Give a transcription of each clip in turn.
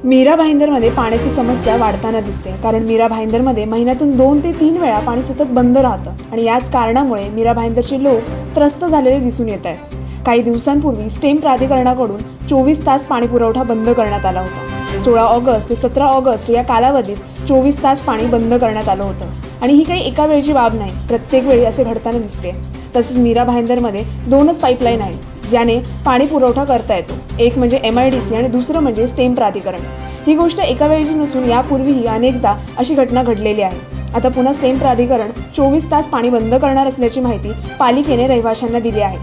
मीरा भाईंदरमध्ये पाण्याची समस्या वाढताना दिसते, कारण मीरा भाईंदरमध्ये महिन्यातून 2 ते 3 वेळा पाणी सतत बंद राहतं आणि याच कारणामुळे मीरा भाईंदरचे लोक त्रस्त झालेले दिसून येत आहेत. काही दिवसांपूर्वी स्टेम प्राधिकरणाकडून 24 तास पाणी पुरवठा बंद करण्यात आला होता. 16 ऑगस्ट ते 17 ऑगस्ट या कालावधीत 24 तास पाणी बंद करण्यात आलं होतं आणि ही काही एका वेळची बाब नाही, प्रत्येक वेळी असे घडताना दिसते. तसेच मीरा भाईंदरमध्ये 2च पाईपलाईन आहेत ज्याने पाणी पुरवठा करता येतो, एक म्हणजे MIDC आणि दुसरं म्हणजे स्टेम प्राधिकरण. ही गोष्ट एका वेळची नसून यापूर्वीही अनेकदा अशी घटना घडलेली आहे. आता पुन्हा स्टेम प्राधिकरण 24 तास पाणी बंद करणार असल्याची माहिती पालिकेने रहिवाशांना दिली आहे.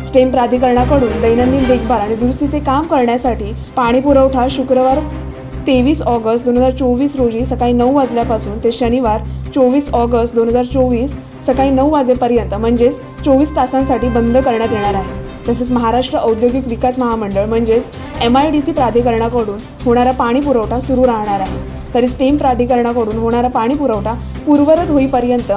स्टेम प्राधिकरणाकडून दैनंदिन देखभाल आणि दुरुस्तीचे काम करण्यासाठी पाणी पुरवठा शुक्रवार 23 ऑगस्ट 2024 रोजी सकाळी 9 वाजल्यापासून ते शनिवार 24 ऑगस्ट 2024 सकाळी 9 वाजेपर्यंत म्हणजेच 24 तासांसाठी बंद करण्यात येणार आहे. तसेच महाराष्ट्र औद्योगिक विकास महामंडळ म्हणजेच MIDC प्राधिकरणाकडून होणारा पाणी पुरवठा सुरू राहणार आहे. तरी स्टेम प्राधिकरणाकडून होणारा पाणी पुरवठा पूर्ववत होईपर्यंत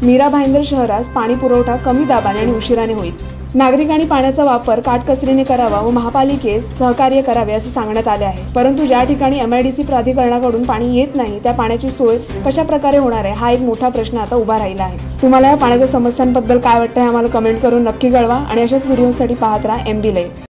मीरा भाईंदर शहरास पाणी पुरवठा कमी दाबाने आणि उशिराने होईल. नागरिकांनी पाण्याचा वापर काटकसरीने करावा व महापालिकेस सहकार्य करावे असे सांगण्यात आले आहे. परंतु ज्या ठिकाणी MIDC प्राधिकरणाकडून पाणी येत नाही त्या पाण्याची सोय कशा प्रकारे होणार आहे हा एक मोठा प्रश्न आता उभा राहिला आहे. तुम्हाला या पाण्याच्या समस्यांबद्दल काय वाटतं हे आम्हाला कमेंट करून नक्की कळवा आणि अशाच व्हिडिओसाठी पाहत राहा MB लाईव्ह.